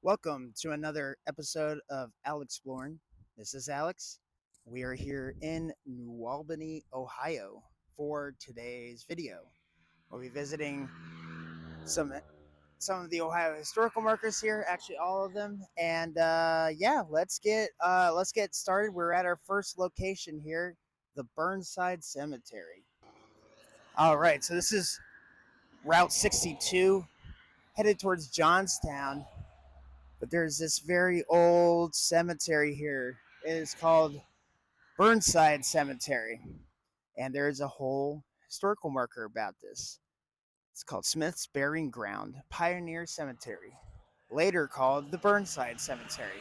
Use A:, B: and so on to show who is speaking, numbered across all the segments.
A: Welcome to another episode of Alexploring. This is Alex. We are here in New Albany, Ohio for today's video. We'll be visiting some some of the Ohio historical markers here, actually all of them. And yeah, let's get started. We're at our first location here, the Burnside Cemetery. All right, so this is Route 62 headed towards Johnstown. But there's this very old cemetery here. It is called Burnside Cemetery. And there's a whole historical marker about this. It's called Smith's Burying Ground, Pioneer Cemetery, later called the Burnside Cemetery.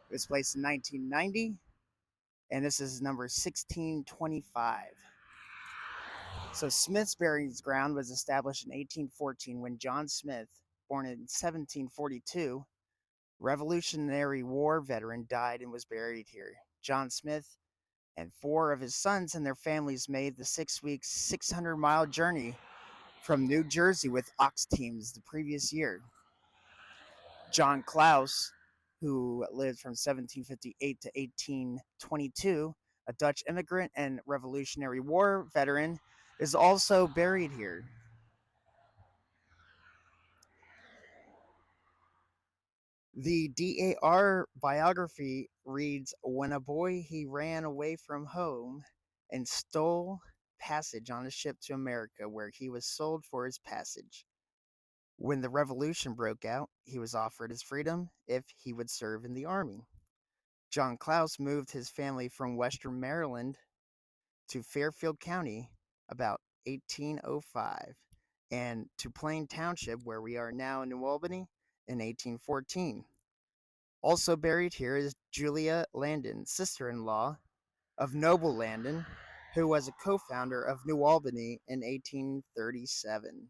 A: It was placed in 1990, and this is number 1625. So Smith's Burying Ground was established in 1814 when John Smith, born in 1742, Revolutionary War veteran, died and was buried here. John Smith and four of his sons and their families made the 6-week, 600-mile journey from New Jersey with ox teams the previous year. John Klaus, who lived from 1758 to 1822, a Dutch immigrant and Revolutionary War veteran, is also buried here. The DAR biography reads, when a boy, he ran away from home and stole passage on a ship to America, where he was sold for his passage. When the revolution broke out, he was offered his freedom if he would serve in the army. John Klaus moved his family from western Maryland to Fairfield County about 1805 and to Plain Township, where we are now in New Albany, in 1814. Also buried here is Julia Landon, sister-in-law of Noble Landon, who was a co-founder of New Albany in 1837.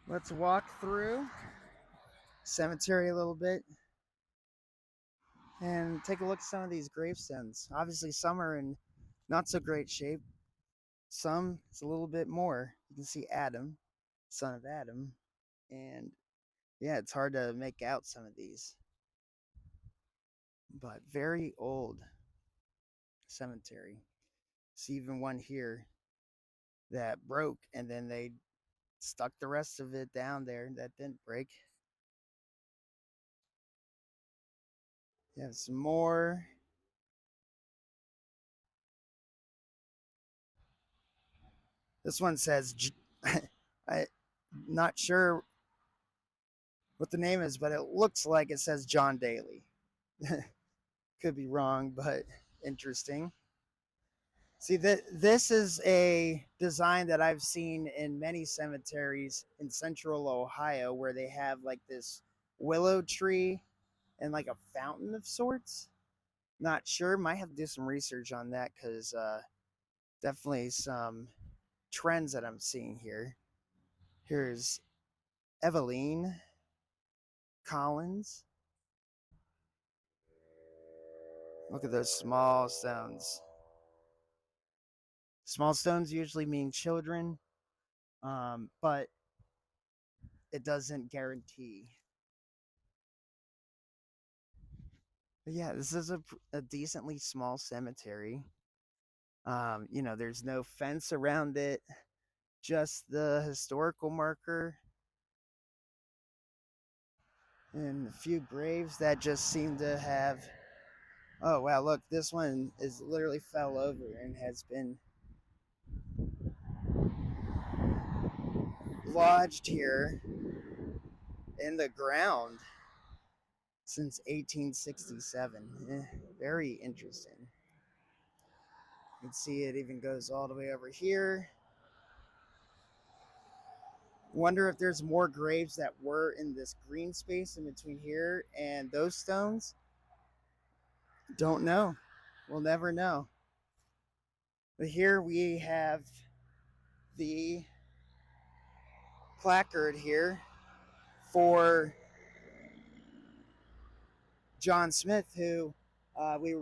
A: Let's walk through cemetery a little bit and take a look at some of these gravestones. Obviously, some are in not so great shape. Some it's a little bit more. You can see Adam, son of Adam, and yeah, it's hard to make out some of these, but very old cemetery. See even one here that broke, and then they stuck the rest of it down there that didn't break. You have some more. This one says, I'm not sure what the name is, but it looks like it says John Daly. Could be wrong, but interesting. See, this is a design that I've seen in many cemeteries in central Ohio, where they have like this willow tree and like a fountain of sorts. Not sure. Might have to do some research on that, because definitely some trends that I'm seeing here. Here's Eveline Collins. Look at those small stones. Small stones usually mean children, but it doesn't guarantee. But yeah, this is a decently small cemetery. There's no fence around it, just the historical marker and a few graves that just seem to have. Oh wow, look, this one is literally fell over and has been lodged here in the ground since 1867. Very interesting. You can see it even goes all the way over here. Wonder if there's more graves that were in this green space in between here and those stones. Don't know. We'll never know. But here we have the placard here for John Smith, who we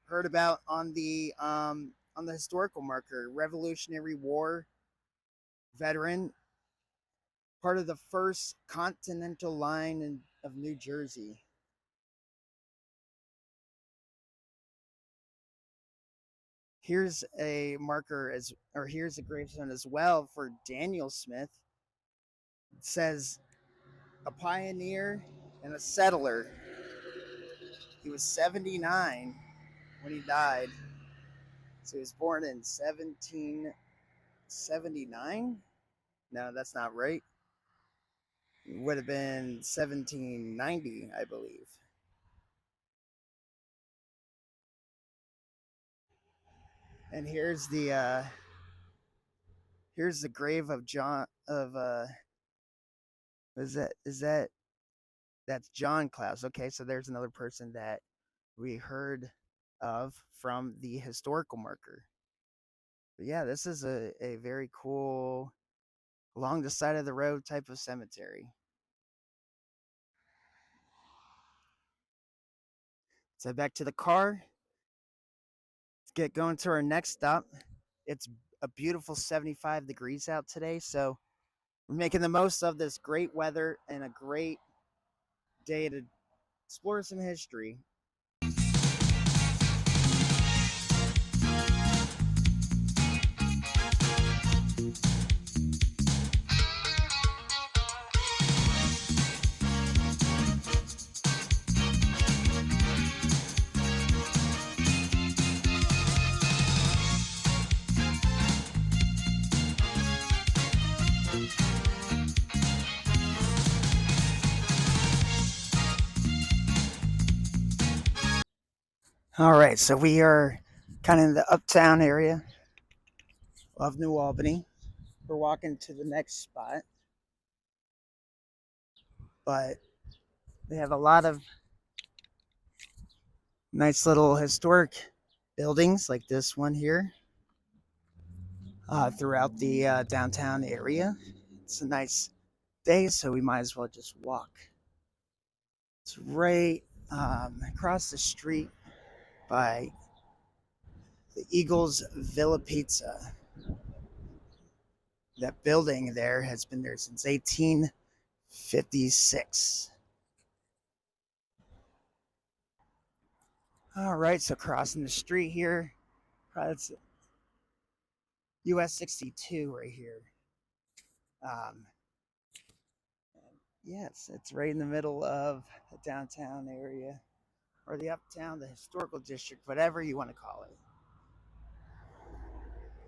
A: heard about on the historical marker, Revolutionary War veteran, part of the first continental line of New Jersey. Here's a marker or here's a gravestone as well for Daniel Smith. It says a pioneer and a settler. He was 79 when he died. So he was born in 1779. No, that's not right. It would have been 1790, I believe. And here's the grave of John of is that that's John Klaus. Okay, so there's another person that we heard of from the historical marker. But yeah, this is a very cool along the side of the road type of cemetery. So back to the car. Let's get going to our next stop. It's a beautiful 75 degrees out today, so we're making the most of this great weather and a great day to explore some history. All right, so we are kind of in the uptown area of New Albany. We're walking to the next spot, but they have a lot of nice little historic buildings like this one here throughout the downtown area. It's a nice day, so we might as well just walk. It's right across the street by the Eagles Villa Pizza. That building there has been there since 1856. All right, so crossing the street here, that's US 62 right here. Yes, it's right in the middle of the downtown area, or the uptown, the historical district, whatever you want to call it.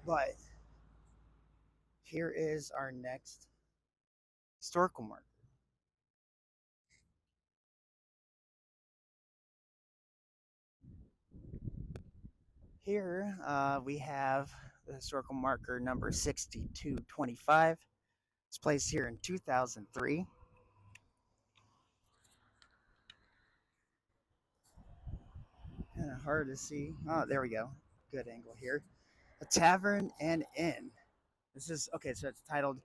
A: But here is our next historical marker. Here we have the historical marker number 6225. It's placed here in 2003. Kind of hard to see. Oh, there we go. Good angle here. A tavern and inn. This is okay. So it's titled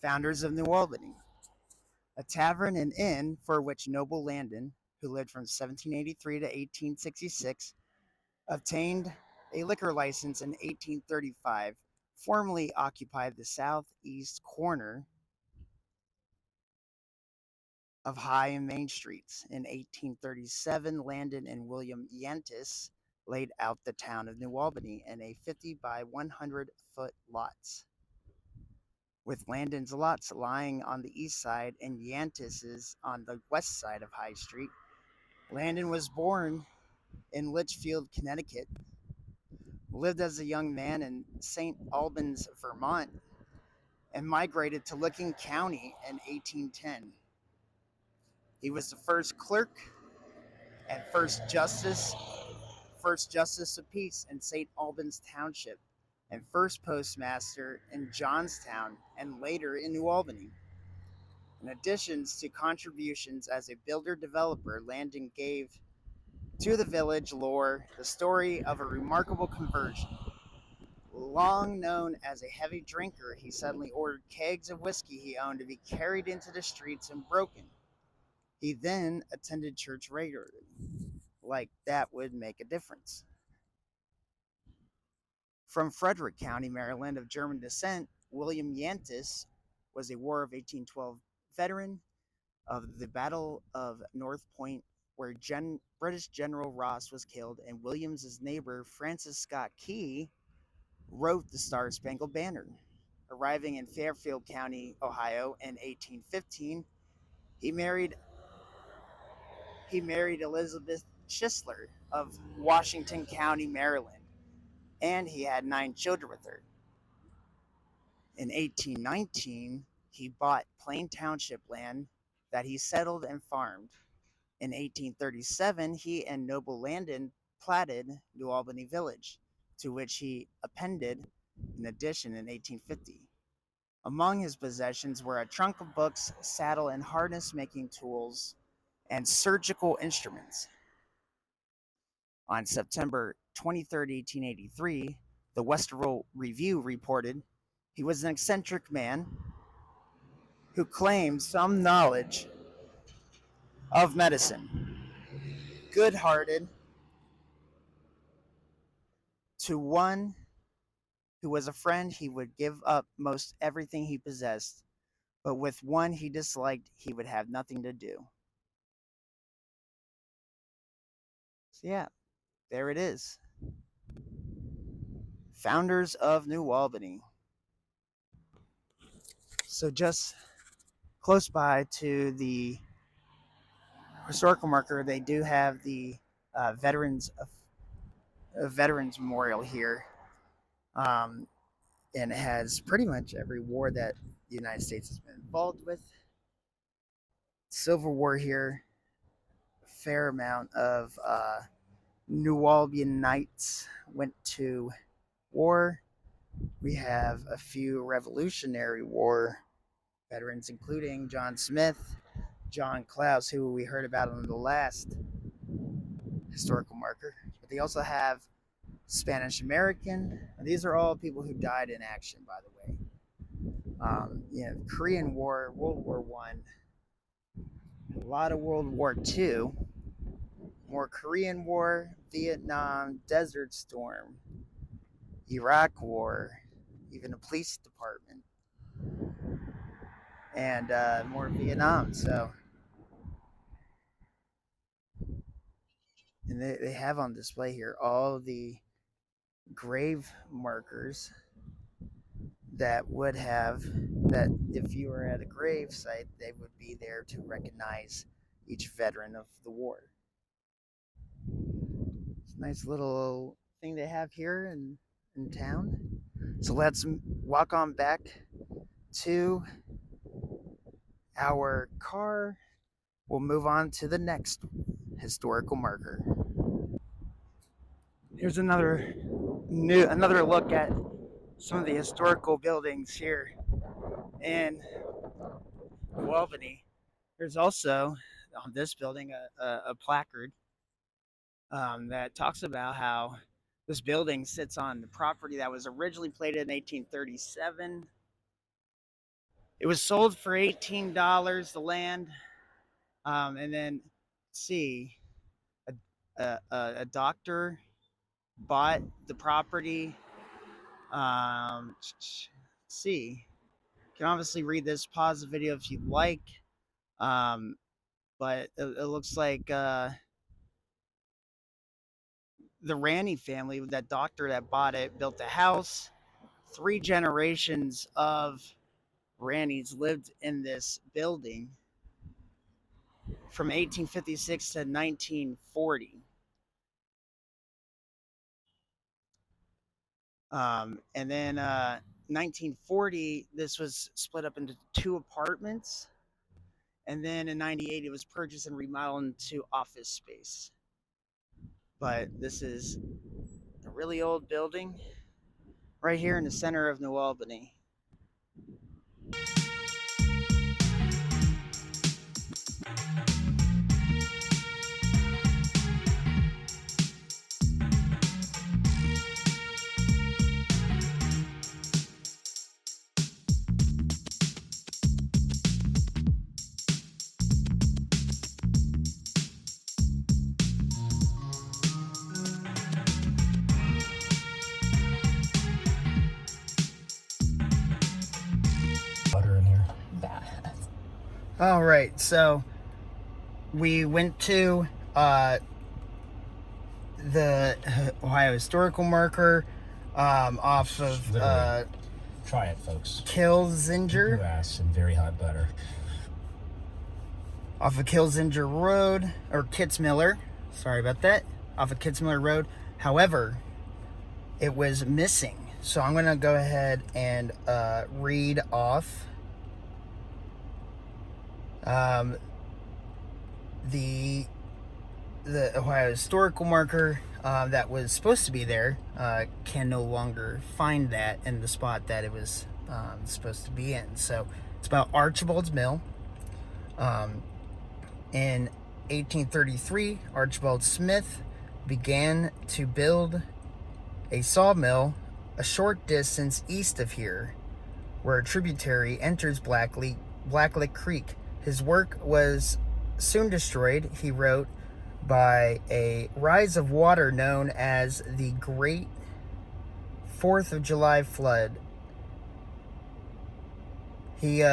A: "Founders of New Albany." A tavern and inn for which Noble Landon, who lived from 1783 to 1866, obtained a liquor license in 1835, formerly occupied the southeast corner of High and Main Streets. In 1837, Landon and William Yantis laid out the town of New Albany in a 50 by 100-foot lots, with Landon's lots lying on the east side and Yantis's on the west side of High Street. Landon was born in Litchfield, Connecticut, lived as a young man in St. Albans, Vermont, and migrated to Licking County in 1810. He was the first clerk and first justice of peace in St. Albans Township, and first postmaster in Johnstown and later in New Albany. In addition to contributions as a builder-developer, Landon gave to the village lore the story of a remarkable conversion. Long known as a heavy drinker, he suddenly ordered kegs of whiskey he owned to be carried into the streets and broken. He then attended church regularly. Like that would make a difference. From Frederick County, Maryland, of German descent, William Yantis was a War of 1812 veteran of the Battle of North Point, where British General Ross was killed, and Williams's neighbor, Francis Scott Key, wrote the Star-Spangled Banner. Arriving in Fairfield County, Ohio in 1815, he married Elizabeth Schisler of Washington County, Maryland, and he had 9 children with her. In 1819, he bought Plain Township land that he settled and farmed. In 1837, he and Noble Landon platted New Albany Village, to which he appended an addition in 1850. Among his possessions were a trunk of books, saddle and harness making tools, and surgical instruments. On September 23, 1883, the Westerville Review reported he was an eccentric man who claimed some knowledge of medicine, good-hearted, to one who was a friend he would give up most everything he possessed, but with one he disliked he would have nothing to do. So yeah, there it is. Founders of New Albany. So just close by to the historical marker, they do have the Veterans Memorial here, and it has pretty much every war that the United States has been involved with. Civil War here, a fair amount of New Albanites went to war. We have a few Revolutionary War veterans, including John Smith, John Klaus, who we heard about on the last historical marker. But they also have Spanish American. These are all people who died in action, by the way. Korean War, World War I, a lot of World War II, more Korean War, Vietnam, Desert Storm, Iraq War, even a police department, and more Vietnam. So, and they have on display here all the grave markers that would have, that if you were at a grave site, they would be there to recognize each veteran of the war. It's a nice little thing they have here in town. So let's walk on back to our car. We'll move on to the next historical marker. Here's another look at some of the historical buildings here in New Albany. There's also on this building a placard that talks about how this building sits on the property that was originally platted in 1837. It was sold for $18, the land, and then see, a doctor bought the property. See, you can obviously read this, pause the video if you'd like, but it looks like the Ranny family, that doctor that bought it, built a house. 3 generations of Rannys lived in this building from 1856 to 1940. And then 1940, this was split up into 2 apartments. And then in 98, it was purchased and remodeled into office space. But this is a really old building right here in the center of New Albany. All right, so we went to the Ohio historical marker off of
B: try it, folks.
A: Kilzinger.
B: Grass and very hot butter.
A: Off of Kilzinger Road, or Kitzmiller. Sorry about that. Off of Kitzmiller Road. However, it was missing. So I'm going to go ahead and read off the Ohio historical marker that was supposed to be there. Can no longer find that in the spot that it was supposed to be in. So it's about Archibald's Mill. In 1833, Archibald Smith began to build a sawmill a short distance east of here, where a tributary enters Blacklick Creek. His work was soon destroyed, he wrote, by a rise of water known as the Great 4th of July Flood. He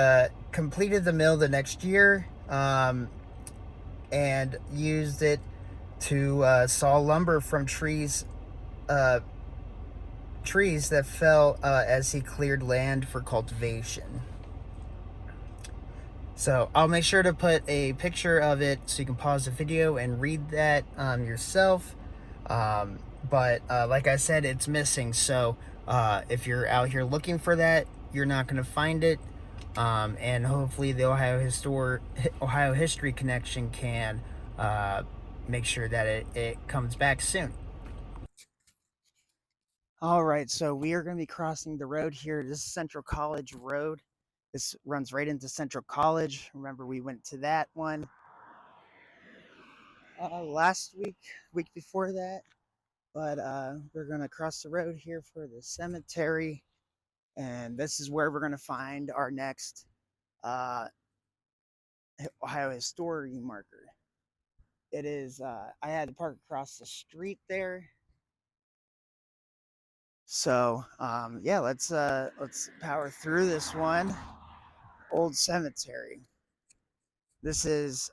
A: completed the mill the next year and used it to saw lumber from trees that fell as he cleared land for cultivation. So I'll make sure to put a picture of it so you can pause the video and read that yourself. But like I said, it's missing. So if you're out here looking for that, you're not going to find it. And hopefully the Ohio History Connection can make sure that it comes back soon. All right, so we are going to be crossing the road here. This is Central College Road. This runs right into Central College. Remember, we went to that one last week before that. But we're going to cross the road here for the cemetery. And this is where we're going to find our next Ohio history marker. It is, I had to park across the street there. So, yeah, let's power through this one. Old Cemetery. This is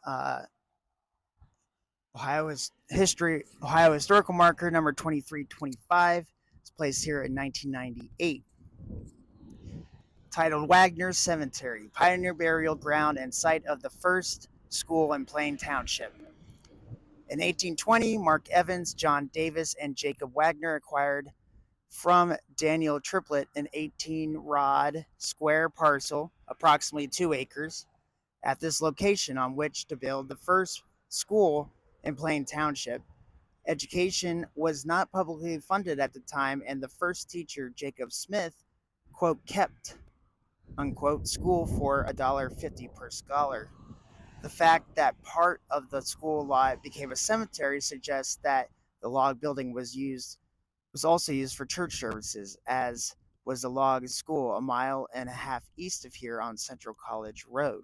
A: Ohio historical marker number 2325. It's placed here in 1998. Titled Wagnor Cemetery, pioneer burial ground and site of the first school in Plain Township. In 1820, Mark Evans, John Davis, and Jacob Wagnor acquired from Daniel Triplett an 18-rod square parcel, approximately 2 acres, at this location on which to build the first school in Plain Township. Education was not publicly funded at the time, and the first teacher, Jacob Smith, quote, kept, unquote, school for $1.50 per scholar. The fact that part of the school lot became a cemetery suggests that the log building was also used for church services, as was the log school a mile and a half east of here on Central College Road.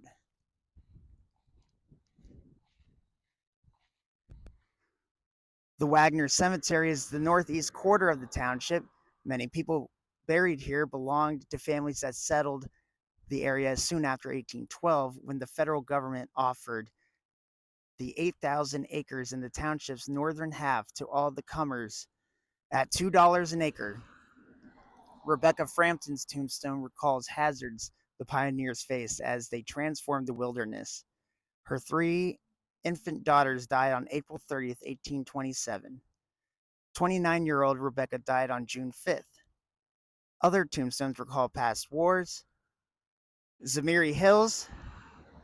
A: The Wagnor Cemetery is the northeast quarter of the township. Many people buried here belonged to families that settled the area soon after 1812, when the federal government offered the 8,000 acres in the township's northern half to all the comers at $2 an acre. Rebecca Frampton's tombstone recalls hazards the pioneers faced as they transformed the wilderness. Her 3 infant daughters died on April 30th, 1827. 29-year-old Rebecca died on June 5th. Other tombstones recall past wars. Zamiri Hills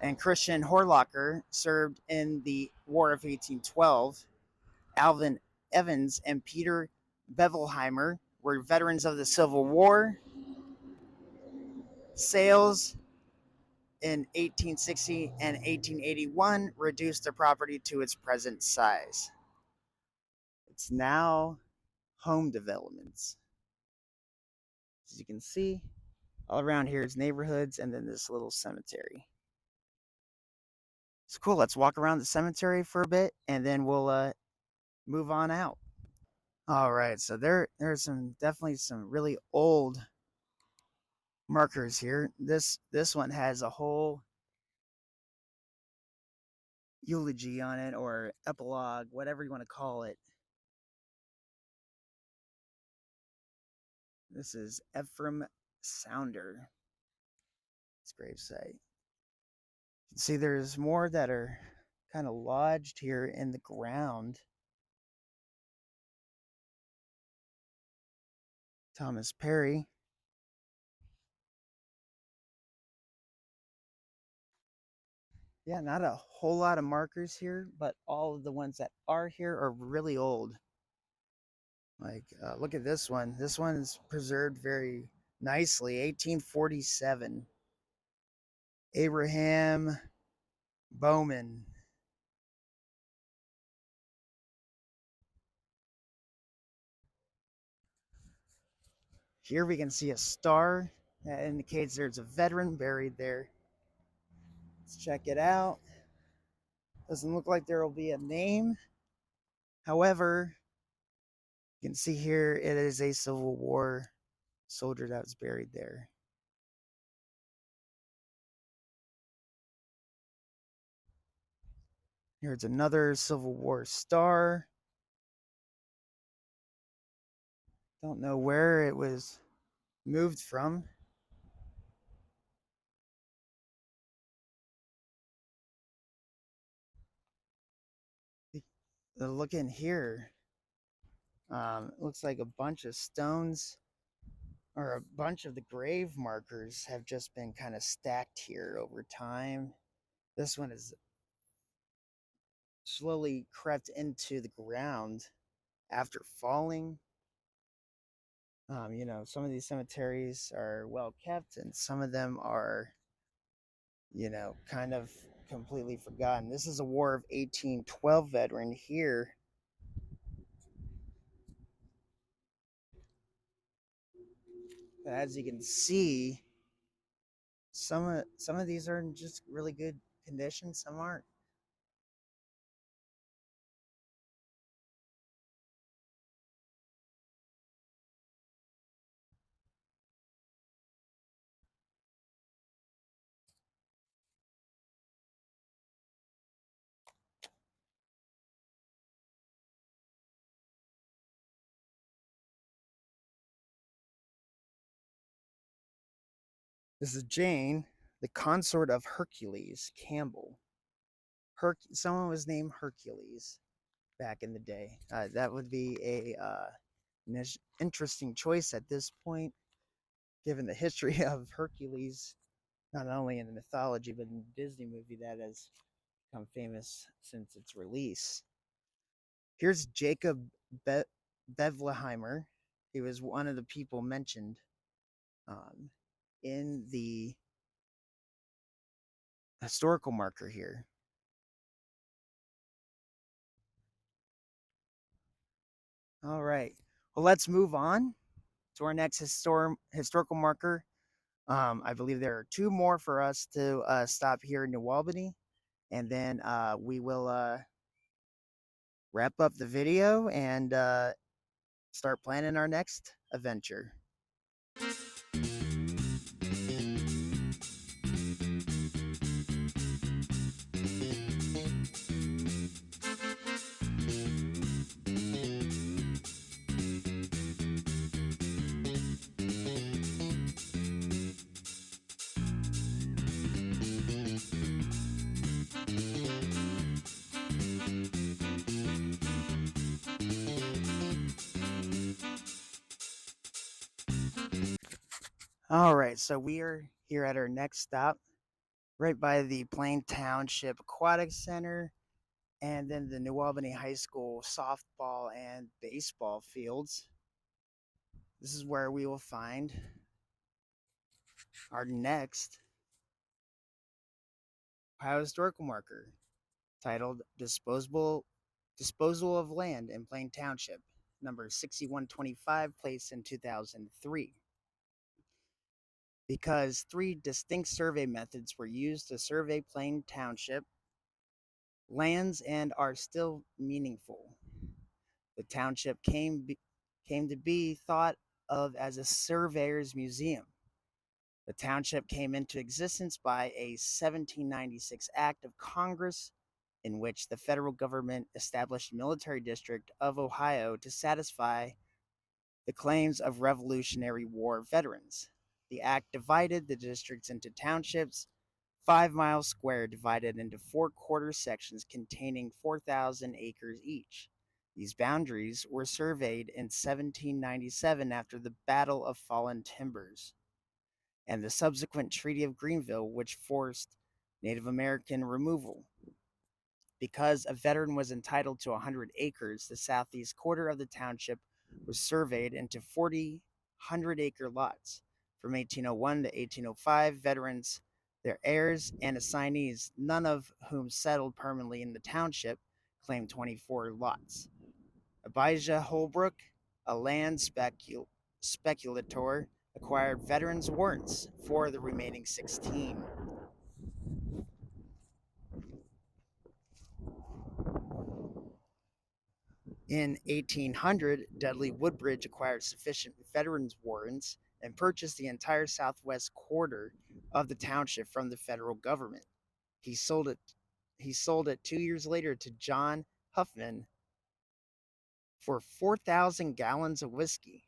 A: and Christian Horlocker served in the War of 1812. Alvin Evans and Peter Bevelheimer were veterans of the Civil War. Sales in 1860 and 1881 reduced the property to its present size. It's now home developments. As you can see, all around here is neighborhoods and then this little cemetery. It's cool. Let's walk around the cemetery for a bit and then we'll move on out. All right, so there's definitely some really old markers here. This one has a whole eulogy on it, or epilogue, whatever you want to call it. This is Ephraim Sounder. It's gravesite. You can see there's more that are kind of lodged here in the ground. Thomas Perry. Yeah, not a whole lot of markers here, but all of the ones that are here are really old. Like, look at this one. This one is preserved very nicely. 1847. Abraham Bowman. Here we can see a star that indicates there's a veteran buried there. Let's check it out. Doesn't look like there will be a name. However, you can see here it is a Civil War soldier that was buried there. Here's another Civil War star. Don't know where it was moved from. Look in here. It looks like a bunch of stones, or a bunch of the grave markers have just been kind of stacked here over time. This one is slowly crept into the ground after falling. Some of these cemeteries are well kept, and some of them are, kind of completely forgotten. This is a War of 1812 veteran here. But as you can see, some of these are in just really good condition, some aren't. This is Jane, the consort of Hercules Campbell. Someone was named Hercules back in the day. That would be an interesting choice at this point, given the history of Hercules, not only in the mythology, but in the Disney movie that has become famous since its release. Here's Jacob Bevleheimer. He was one of the people mentioned in the historical marker here. All right. Well, let's move on to our next historical marker. I believe there are two more for us to stop here in New Albany, and then we will wrap up the video and start planning our next adventure. All right, so we are here at our next stop, right by the Plain Township Aquatic Center, and then the New Albany High School softball and baseball fields. This is where we will find our next Ohio historical marker, titled Disposal of Land in Plain Township, number 6125, placed in 2003. Because three distinct survey methods were used to survey Plain Township lands and are still meaningful, the township came to be thought of as a surveyor's museum. The township came into existence by a 1796 Act of Congress in which the federal government established a military district of Ohio to satisfy the claims of Revolutionary War veterans. The act divided the districts into townships, 5 miles square, divided into 4 quarter sections containing 4,000 acres each. These boundaries were surveyed in 1797 after the Battle of Fallen Timbers and the subsequent Treaty of Greenville, which forced Native American removal. Because a veteran was entitled to 100 acres, the southeast quarter of the township was surveyed into 40 100-acre lots. From 1801 to 1805, veterans, their heirs, and assignees, none of whom settled permanently in the township, claimed 24 lots. Abijah Holbrook, a land speculator, acquired veterans' warrants for the remaining 16. In 1800, Dudley Woodbridge acquired sufficient veterans' warrants and purchased the entire southwest quarter of the township from the federal government. He sold it 2 years later to John Huffman for 4,000 gallons of whiskey.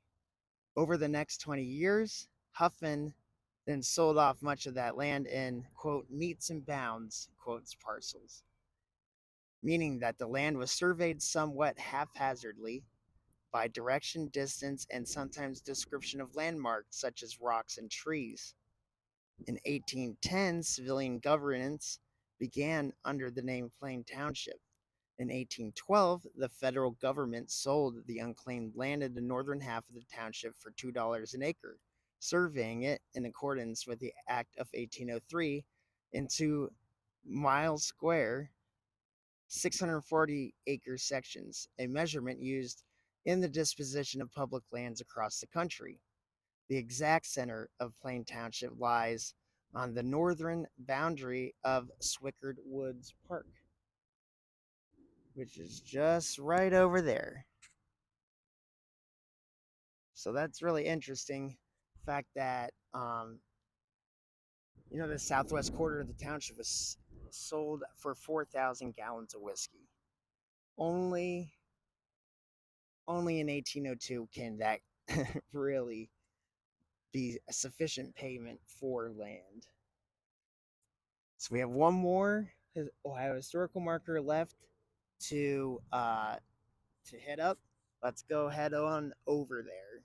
A: Over the next 20 years, Huffman then sold off much of that land in, quote, meets and bounds, quotes, parcels, meaning that the land was surveyed somewhat haphazardly by direction, distance, and sometimes description of landmarks such as rocks and trees. In 1810, civilian governance began under the name Plain Township. In 1812, the federal government sold the unclaimed land in the northern half of the township for $2 an acre, surveying it in accordance with the Act of 1803 into miles square, 640-acre sections, a measurement used in the disposition of public lands across the country. The exact center of Plain Township lies on the northern boundary of Swickard Woods Park, which is just right over there. So that's really interesting. The fact that, the southwest quarter of the township was sold for 4,000 gallons of whiskey. Only in 1802 can that really be a sufficient payment for land. So we have one more Ohio historical marker left to hit up. Let's go head on over there.